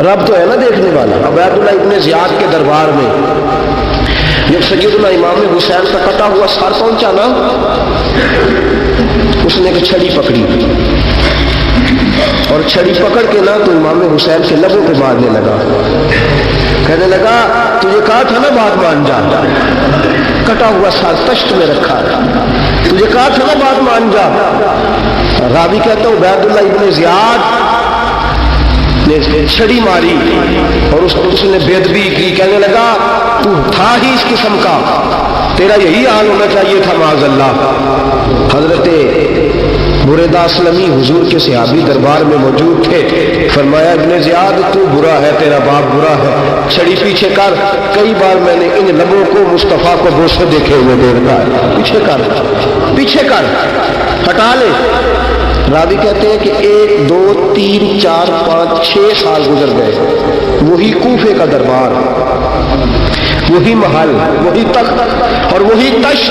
رب تو ہے نا دیکھنے والا۔ عبیداللہ ابن زیاد کے دربار میں جب سیدنا امام حسین کا کٹا ہوا سر پہنچا نا، اس نے ایک چھڑی پکڑی اور چھڑی پکڑ کے نا تو امام حسین کے لبوں پہ مارنے لگا، کہنے لگا تجھے کہا تھا نا بات مان جا، کٹا ہوا سر تشت میں رکھا، تجھے کہا تھا نا بات مان جا۔ راوی کہتا ہوں عبیداللہ ابن زیاد نے چھڑی ماری اور اس نے بے ادبی کی، کہنے لگا تو تھا ہی اس قسم کا، تیرا یہی حال ہونا چاہیے تھا معاذ اللہ۔ حضرت بریدہ اسلمی حضور کے صحابی دربار میں موجود تھے، فرمایا ابن زیاد تو برا ہے، تیرا باپ برا ہے، چھڑی پیچھے کر۔ کئی بار میں نے ان لبوں کو مصطفیٰ کو بوسے دیکھے ہوئے دیکھا ہے، پیچھے کر، پیچھے کر، ہٹا لے۔ راوی کہتے ہیں کہ 1 2 3 4 5 6 سال گزر گئے، وہی کوفے کا دربار، وہی محل، وہی تخت اور وہی تشت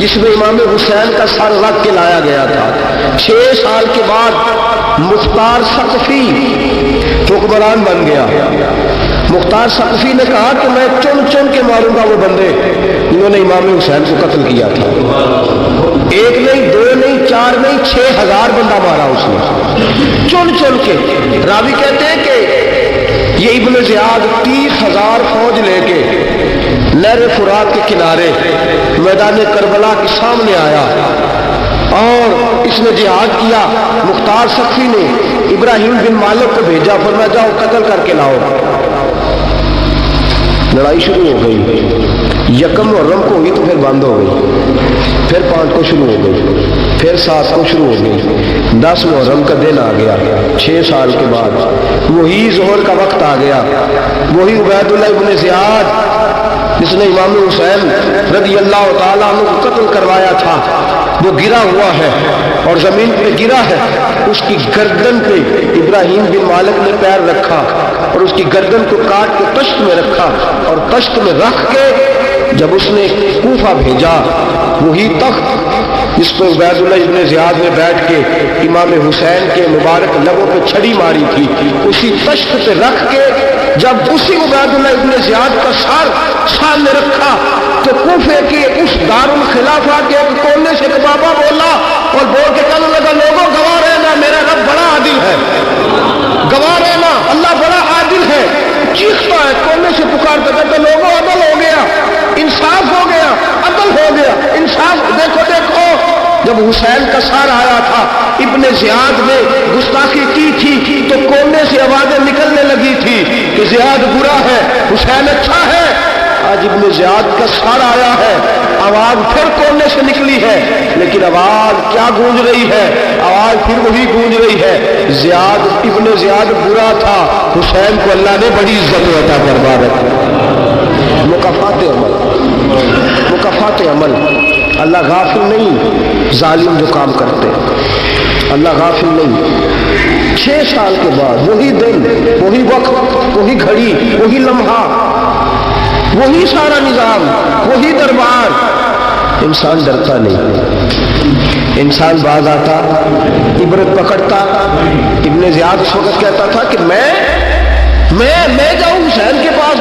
جس میں امام حسین کا سر رکھ کے لایا گیا تھا۔ 6 سال کے بعد مختار ثقفی حکمران بن گیا۔ مختار ثقفی نے کہا کہ میں چن چن کے ماروں گا وہ بندے جنہوں نے امام حسین کو قتل کیا تھا۔ 1 نہیں 2 نہیں 4 نہیں 6000 بندہ مارا اس نے، چن چن کے۔ راوی کہتے ہیں کہ یہ ابن زیاد 30,000 فوج لے کے نہر فرات کے کنارے میدان کربلا کے سامنے آیا اور اس نے جہاد کیا۔ مختار ثقفی نے ابراہیم بن مالک کو بھیجا، فرمایا جاؤ قتل کر کے لاؤ۔ لڑائی شروع ہو گئی، یکم محرم کو ہوئی تو پھر بند ہو گئی، پھر 5 کو شروع ہو گئی، پھر 7 کو شروع ہو گئی، 10 محرم کا دن آ گیا۔ 6 سال کے بعد وہی ظہر کا وقت آ گیا، وہی عبیداللہ ابن زیاد جس نے امام حسین رضی اللہ تعالیٰ عنہ کو قتل کروایا تھا، وہ گرا ہوا ہے اور زمین پہ گرا ہے۔ اس کی گردن پہ ابراہیم بن مالک نے پیر رکھا اور اس کی گردن کو کاٹ کے تشت میں رکھا، اور تشت میں رکھ کے جب اس نے کوفہ بھیجا، وہی تخت جس پہ عبیداللہ ابن زیاد نے بیٹھ کے امام حسین کے مبارک لبوں پہ چھڑی ماری تھی، اسی تشت پہ رکھ کے جب اسی عبیداللہ ابن زیاد کا سر سامنے رکھا تو کوفے کے اس دارالخلافہ کے ایک کونے سے ایک بابا بولا اور بول کے کہنے لگا لوگوں گواہ رہنا میرا رب بڑا عادل ہے، گواہ رہنا اللہ بڑا عادل ہے۔ چیختا ہے کونے سے پکارتا کہتا لوگوں عدل ہو گیا، انصاف ہو گیا، عدل ہو گیا، انصاف۔ دیکھو دیکھو جب حسین کا سر آیا تھا، ابن زیاد نے گستاخی کی تھی تو کونے سے آوازیں نکلنے لگی تھی کہ زیاد برا ہے، حسین اچھا ہے۔ آج ابن زیاد کا سر آیا ہے، آواز پھر کونے سے نکلی ہے، لیکن آواز کیا گونج رہی ہے؟ آواز پھر وہی گونج رہی ہے، زیاد ابن زیاد برا تھا، حسین کو اللہ نے بڑی عزت عطا فرما رکھی۔ مکافات عمل، مکافات عمل، اللہ غافل نہیں ظالم جو کام کرتے، اللہ غافل نہیں۔ 6 سال کے بعد وہی دن، وہی وقت، وہی گھڑی، وہی لمحہ، وہی سارا نظام، وہی دربار۔ انسان ڈرتا نہیں، انسان باز آتا، عبرت پکڑتا۔ ابن زیاد اس وقت کہتا تھا کہ میں جاؤں حسین کے پاس،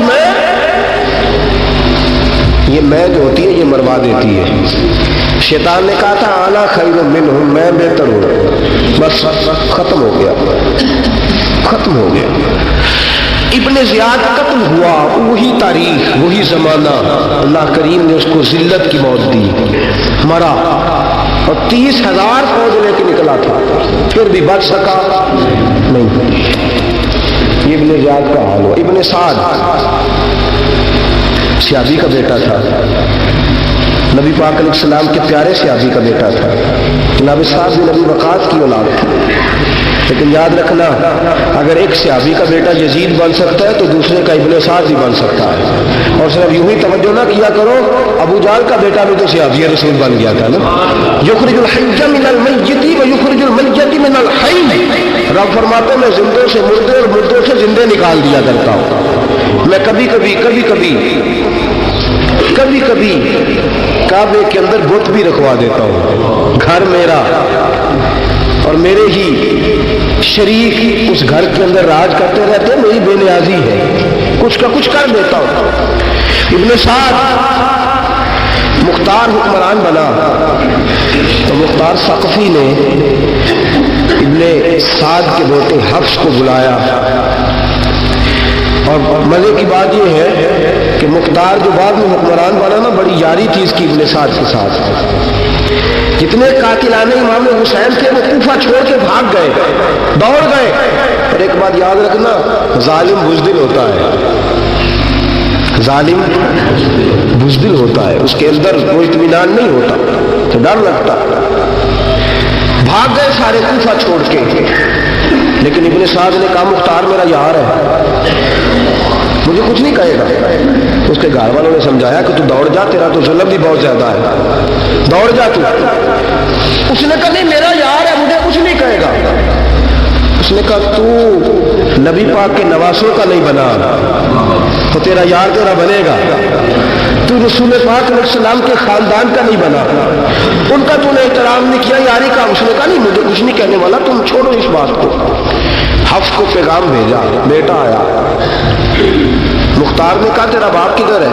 یہ میں جو ہوتی ہے یہ مروا دیتی ہے۔ شیطان نے کہا تھا انا خیر منہم، میں بہتر ہوں، بس ختم ہو گیا، ختم ہو گیا۔ ابن زیاد قتل ہوا، وہی تاریخ، وہی زمانہ، اللہ کریم نے اس کو ذلت کی موت دی، مرا، اور 30,000 فوج لے کے نکلا تھا، پھر بھی بچ سکا نہیں۔ یہ ابن زیاد کا حال ہوا۔ ابن سعد صحابی کا بیٹا تھا، نبی پاک علیہ السلام کے پیارے صحابی کا بیٹا تھا، جناب سعد بن ابی وقاص کی اولاد تھی۔ لیکن یاد رکھنا اگر ایک صحابی کا بیٹا یزید بن سکتا ہے تو دوسرے کا ابن سعد بھی بن سکتا ہے۔ اور صرف یوں ہی توجہ نہ کیا کرو، ابو جہل کا بیٹا بھی تو صحابی رسول بن گیا تھا نا۔ یخرج الحی من المیت ویخرج المیت من الحی، رب فرماتے ہیں میں زندوں سے مردے اور مردوں سے زندے نکال دیا کرتا ہوں۔ میں کبھی کبھی کعبے کے اندر بت بھی رکھوا دیتا ہوں، گھر میرا اور میرے ہی شریک اس گھر کے اندر راج کرتے رہتے، میری بے نیازی ہے، کچھ کا کچھ کر دیتا ہوں۔ ابن سعد مختار حکمران بنا تو مختار ثقفی نے ابن سعد کے بیٹے حفص کو بلایا، اور مزے کی بات یہ ہے کہ مختار جو بعد میں حکمران بنا نا، بڑی یاری تھی اس کی ابن سعد کے ساتھ۔ جتنے قاتلان امام حسین تھے وہ کوفہ چھوڑ کے بھاگ گئے، دوڑ گئے۔ اور ایک بات یاد رکھنا، ظالم بزدل ہوتا ہے، ظالم بزدل ہوتا ہے، اس کے اندر کوئی اطمینان نہیں ہوتا، تو ڈر لگتا۔ بھاگ گئے سارے کوفہ چھوڑ کے، لیکن ابن سعد نے کہا مختار میرا یار ہے، مجھے کچھ نہیں کہے گا۔ اس کے گھر والوں نے سمجھایا کہ تو دوڑ جا، تیرا تو ظلم بھی بہت زیادہ ہے، دوڑ جا تو۔ اس نے کہا نہیں میرا یار ہے، مجھے کچھ نہیں کہے گا۔ اس نے کہا تو نبی پاک کے نواسوں کا نہیں بنا تو تیرا یار تیرا بنے گا، تو رسول پاک علیہ السلام کے خاندان کا نہیں بنا، ان کا تو نے احترام نہیں کیا، یاری کا۔ اس نے کہا نہیں مجھے کچھ نہیں کہنے والا، تم چھوڑو اس بات کو۔ حفص کو پیغام بھیجا، بیٹا آیا۔ مختار نے کہا تیرا باپ کدھر ہے؟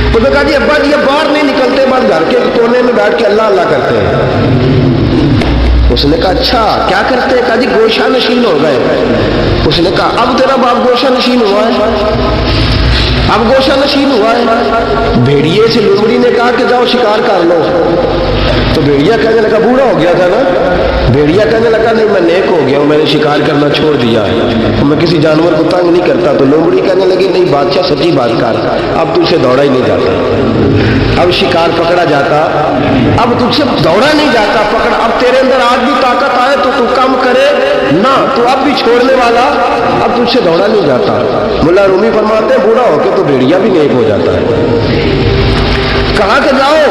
اس نے کہا جی ابا جی اب باہر نہیں نکلتے، بس گھر کے کونے میں بیٹھ کے اللہ اللہ کرتے ہیں۔ اس نے کہا اچھا کیا کرتے ہیں؟ کہا جی گوشہ نشین ہو گئے۔ اس نے کہا اب تیرا باپ گوشہ نشین ہوا ہے؟ اب گوشہ نشین ہوا ہے؟ بھیڑیے سے لومڑی نے کہا کہ جاؤ شکار کر لو، تو بھیڑیا کہنے لگا بوڑھا ہو گیا تھا نا، بھیڑیا کہنے لگا نہیں میں نیک ہو گیا ہوں، میں نے شکار کرنا چھوڑ دیا ہے، میں کسی جانور کو تنگ نہیں کرتا۔ تو لومڑی کہنے لگی نہیں بادشاہ سچی بات کر، اب تجھ سے دوڑا ہی نہیں جاتا، اب شکار پکڑا جاتا، اب تجھ سے دوڑا نہیں جاتا پکڑ، اب تیرے اندر آج بھی طاقت آئے تو تو کم کرے نہ، تو اب بھی چھوڑنے والا، اب تجھ سے دوڑا نہیں جاتا۔ ملا رومی فرماتے ہیں بوڑھا ہو کے تو بھیڑیا بھی نیک ہو جاتا ہے۔ کہاں کہ جاؤ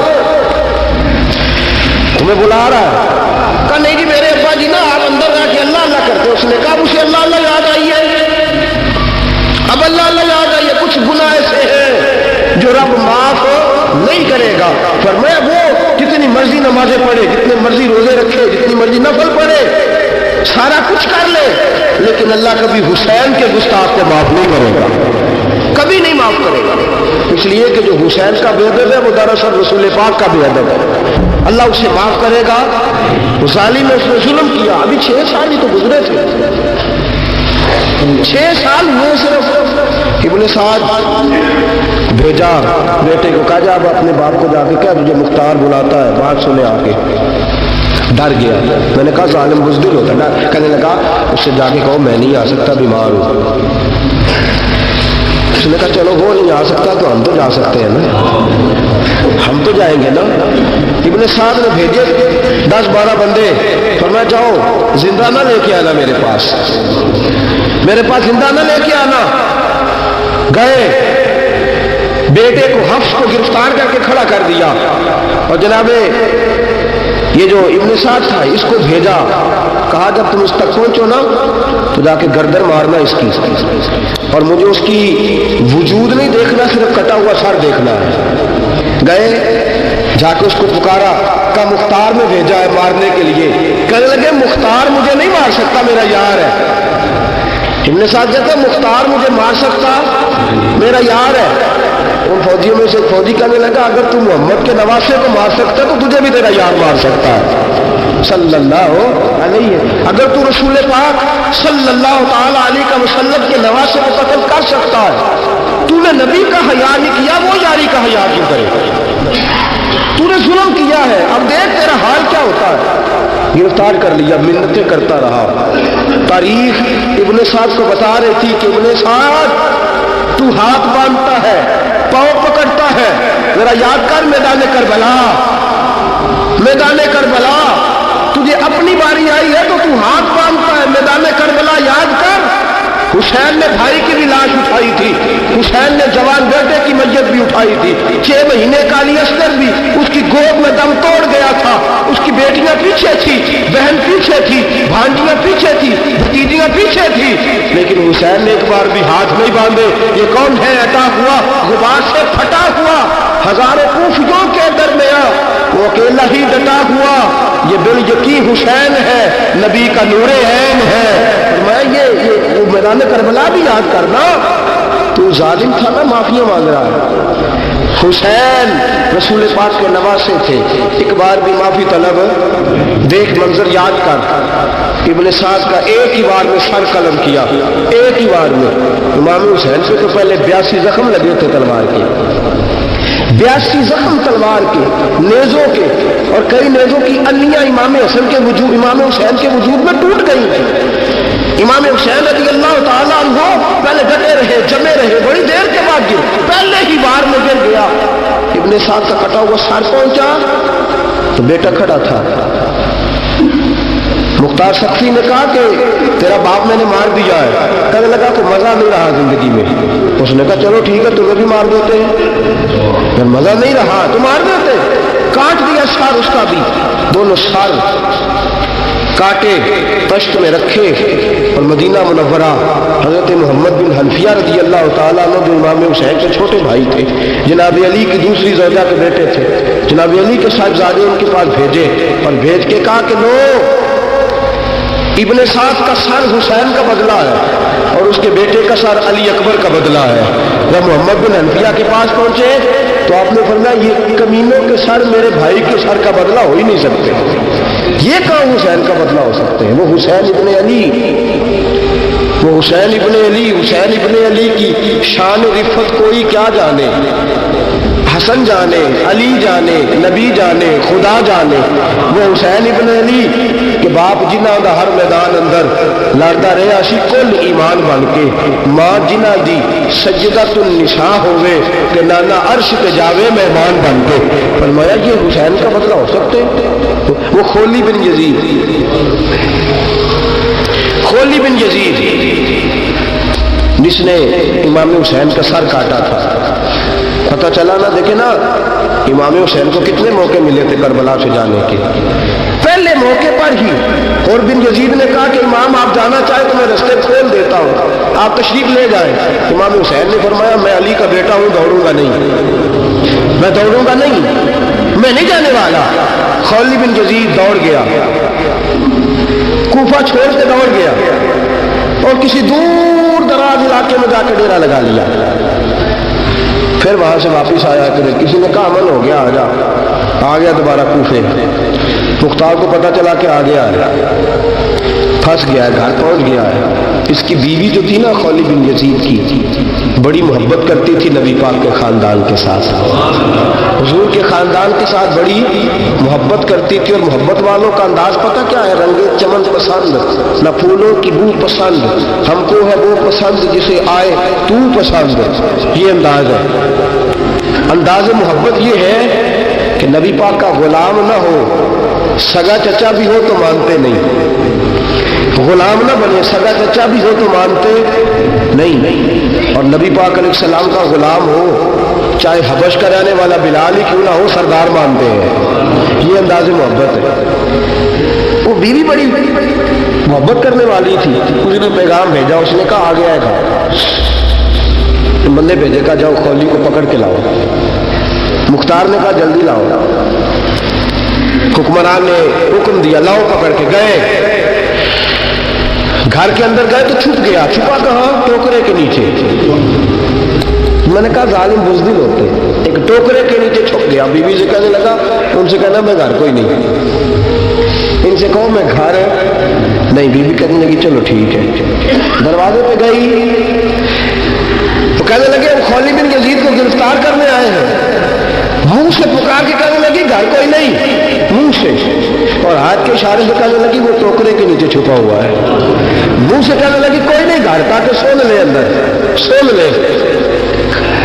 تمہیں بلا رہا ہے؟ کہا نہیں جی میرے ابا جی نا آپ اندر رہ کے اللہ اللہ کرتے۔ اس نے کہا اسے اللہ اللہ یاد آئی ہے، اب اللہ اللہ یاد آئی ہے، کچھ گناہ ایسے ہیں جو رب معاف نہیں کرے گا۔ فرمایا وہ جتنی مرضی نمازیں پڑھے، جتنے مرضی روزے رکھے، جتنی مرضی نفل پڑھے، سارا کچھ کر لے، لیکن اللہ کبھی حسین کے گستاخ کو معاف نہیں کرے گا، کبھی نہیں معاف کرے گا۔ اس لیے کہ جو حسین کا بے ادب ہے وہ دراصل رسول پاک کا بے ادب ہے، اللہ اسے معاف کرے گا۔ ظالم نے اس نے ظلم کیا، ابھی 6 سال ہی تو گزرے تھے، 6 سال ہوئے صرف۔ ابن سعد بھیجا بیٹے کو، کہا جا اب اپنے باپ کو جا کے کیا تجھے مختار بلاتا ہے، بات سنے آ کے۔ ڈر گیا، میں نے کہا ظالم بزدل ہوتا ہے، کہنے لگا اس سے جا کے کہو میں نہیں آ سکتا، بیمار ہوں۔ اس نے کہا چلو وہ نہیں آ سکتا تو ہم تو جا سکتے ہیں نا، ہم تو جائیں گے نا۔ ابن سعد نے بھیجے 10-12 بندے، فرمایا جاؤ زندہ نہ لے کے آنا، میرے پاس زندہ نہ لے کے آنا۔ گئے، بیٹے کو حفص کو گرفتار کر کے کھڑا کر دیا، اور جناب یہ جو ابن سعد تھا اس کو بھیجا، کہا جب تم اس تک پہنچو نا تو جا کے گردن مارنا اس کی، اور مجھے اس کی وجود نہیں دیکھنا، صرف کٹا ہوا سر دیکھنا ہے۔ گئے، جا کے اس کو پکارا، کہا مختار میں بھیجا ہے مارنے کے لیے۔ کہنے لگے مختار مجھے نہیں مار سکتا، میرا یار ہے۔ ابن سعد کہتا مختار مجھے مار سکتا، میرا یار ہے۔ ان فوجیوں میں سے ایک فوجی کہنے لگا اگر تم محمد کے نواسے کو مار سکتا تو تجھے بھی تیرا یار مار سکتا ہے صلی اللہ علیہ۔ اگر تو رسول پاک صلی اللہ تعالی علیہ وسلم کے نواسے کو قتل کر سکتا ہے، تو نے نبی کا حیا نہیں کیا، وہ یاری کا حیا کیوں کرے؟ تو نے ظلم کیا ہے، اب دیکھ تیرا حال کیا ہوتا ہے۔ گرفتار کر لیا، منتیں کرتا رہا۔ تاریخ ابن سعد کو بتا رہی تھی کہ ابن سعد تو ہاتھ باندھتا ہے، پاؤں پکڑتا ہے، ذرا یاد کر میدان کربلا، میدان کربلا تجھے اپنی باری آئی ہے تو تو ہاتھ باندھتا ہے، میدان کربلا یاد کر۔ حسین نے بھائی کی بھی لاش اٹھائی تھی، حسین نے جوان بیٹے کی میت بھی اٹھائی تھی، 6 مہینے کا علی اصغر بھی اس کی گود میں دم توڑ گیا تھا، اس کی بیٹیاں پیچھے تھی، بہن پیچھے تھی، بھانجیاں پیچھے تھی، بھتیجیاں پیچھے تھی، لیکن حسین نے ایک بار بھی ہاتھ نہیں باندھے۔ یہ کون ہے؟ عطا ہوا غبار سے پھٹا ہوا، ہزاروں کوفیوں کے درمیان وہ اکیلا ہی ڈٹا ہوا، یہ بالیقین حسین ہے، نبی کا نور عین ہے۔ فرمایا یہ وہ میدان کربلا بھی یاد کرنا، تو ظالم تھا نا، معافیاں مانگ رہا ہے۔ حسین رسول پاک کے نواسے تھے، ایک بار بھی معافی طلب، دیکھ منظر یاد کر، ابن سعد کا ایک ہی بار میں سر قلم کیا، ایک ہی بار میں۔ امام حسین پہ تو پہلے 82 زخم لگے تھے تلوار کے، 82 زخم تلوار کے، نیزوں کے، اور کئی نیزوں کی انیاں امام حسن کے وجود، امام حسین کے وجود میں ٹوٹ گئی تھی۔ امام حسین رضی اللہ تعالیٰ عنہ پہلے ڈٹے رہے، جمے رہے، بڑی دیر کے بعد گر، پہلے ہی بار میں گر گیا۔ ابن سعد کا کٹا ہوا سر پہنچا تو بیٹا کھڑا تھا۔ مختار سخی نے کہا کہ تیرا باپ میں نے مار دیا ہے۔ کہنے لگا تو مزہ نہیں رہا زندگی میں۔ اس نے کہا چلو ٹھیک ہے تمہیں بھی مار دیتے ہیں، پھر مزہ نہیں رہا تو مار دیتے۔ کاٹ دیا سر اس کا بھی، دونوں سر کاٹے، تشت میں رکھے، اور مدینہ منورہ حضرت محمد بن حنفیہ رضی اللہ تعالیٰ عنہ جو امام حسین کے چھوٹے بھائی تھے، جناب علی کی دوسری زوجہ کے بیٹے تھے، جناب علی کے صاحبزادے ان کے پاس بھیجے، اور بھیج کے کہا کہ لو ابن سعد کا سر حسین کا بدلہ ہے اور اس کے بیٹے کا سر علی اکبر کا بدلہ ہے۔ جب محمد بن حنفیہ کے پاس پہنچے تو آپ نے فرمایا یہ کمینوں کے سر میرے بھائی کے سر کا بدلہ ہو ہی نہیں سکتے، یہ کہاں حسین کا بدلہ ہو سکتے ہیں؟ وہ حسین ابن علی، وہ حسین ابن علی، حسین ابن علی کی شان رفت کوئی کیا جانے، حسن جانے، علی جانے، نبی جانے، خدا جانے۔ وہ حسین ابن علی کہ باپ جنہ دا ہر میدان اندر لڑتا رہا سی کل ایمان بن کے، ماں جنہ دی سجدۃ النساء ہوئے کہ نانا عرش پہ جاوے مہمان بن کے۔ فرمایا یہ حسین کا بدلہ ہو سکتے ہیں؟ وہ خولی بن یزید، خولی بن یزید جس نے امام حسین کا سر کاٹا تھا، پتہ چلا نا، دیکھیں نا امام حسین کو کتنے موقع ملے تھے کربلا سے جانے کے۔ پہلے موقع پر ہی اور بن یزید نے کہا کہ امام آپ جانا چاہیں تو میں رستے کھول دیتا ہوں، آپ تشریف لے جائیں۔ امام حسین نے فرمایا میں علی کا بیٹا ہوں، دوڑوں گا نہیں، میں دوڑوں گا نہیں، میں نہیں جانے والا۔ خولی بن یزید دوڑ گیا، کوفہ چھوڑ کے دوڑ گیا اور کسی دور دراز علاقے میں جا کے ڈیرا لگا لیا۔ پھر وہاں سے واپس آیا کہ کسی نے کہا امن ہو گیا، آ گیا دوبارہ کوفے۔ مختار کو پتہ چلا کہ آ گیا ہے، پھنس گیا ہے، گھر پہنچ گیا ہے۔ اس کی بیوی جو تھی نا خولی بن یزید کی، بڑی محبت کرتی تھی نبی پاک کے خاندان کے ساتھ، حضور کے خاندان کے ساتھ بڑی محبت کرتی تھی۔ اور محبت والوں کا انداز پتہ کیا ہے؟ رنگ چمن پسند، نہ پھولوں کی بو پسند، ہم کو ہے وہ پسند جسے آئے تو پسند، یہ انداز ہے۔ انداز محبت یہ ہے کہ نبی پاک کا غلام نہ ہو، سگا چچا بھی ہو تو مانتے نہیں، غلام نہ بنے، سگا چچا بھی ہو تو مانتے نہیں، اور نبی پاک علیہ السلام کا غلام ہو، چاہے حبش کا رہنے والا بلال ہی کیوں نہ ہو، سردار مانتے ہیں۔ یہ انداز محبت ہے۔ وہ بیوی بڑی محبت کرنے والی تھی، اس نے پیغام بھیجا، اس نے کہا آ گیا ہے گھر، بندے بھیجے کہا جاؤ خولی کو پکڑ کے لاؤ۔ مختار نے کہا جلدی لاؤ، حکمران نے حکم دیا لاؤ، پکڑ کے گئے، گھر کے اندر گئے تو چھپ گیا۔ چھپا کہاں؟ ٹوکرے کے نیچے۔ میں نے کہا ظالم بزدل ہوتے، ایک ٹوکرے کے نیچے چھپ گیا۔ بیوی سے کہنے لگا، ان سے کہنا میں گھر کوئی نہیں، ان سے کہو میں گھر نہیں۔ بیوی کہنے لگی چلو ٹھیک ہے۔ دروازے پہ گئی تو کہنے لگے ہم خولی بن یزید کو گرفتار کرنے آئے ہیں۔ منہ سے پکار کے کہنے لگی گھر کوئی نہیں، منہ سے، اور ہاتھ کے اشارے سے کہنے لگی وہ ٹوکرے کے نیچے چھپا ہوا ہے۔ منہ سے کہنے لگی کوئی نہیں گھر، تاکہ سون لے، اندر سون لے۔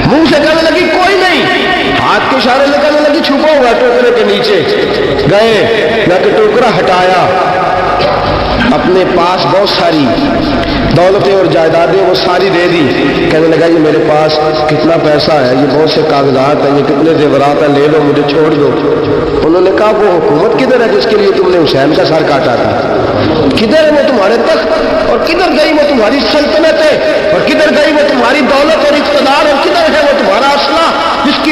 منہ سے کہنے لگی کوئی نہیں، ہاتھ کے اشارے سے کہنے لگی چھپا ہوا ٹوکرے کے نیچے۔ گئے، جا کے ٹوکرا ہٹایا، اپنے پاس بہت ساری دولتیں اور جائیدادیں وہ ساری دے دی۔ کہنے لگا یہ میرے پاس کتنا پیسہ ہے، یہ بہت سے کاغذات ہیں، یہ کتنے زیورات ہیں، لے لو، مجھے چھوڑ دو۔ انہوں نے کہا وہ حکومت کدھر ہے جس کے لیے تم نے حسین کا سر کاٹا تھا؟ کدھر ہے وہ تمہارے تخت، اور کدھر گئی وہ تمہاری سلطنتیں، اور کدھر گئی وہ تمہاری دولت اور اقتدار، اور کدھر ہے وہ تمہارا اسلحہ جس کی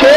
6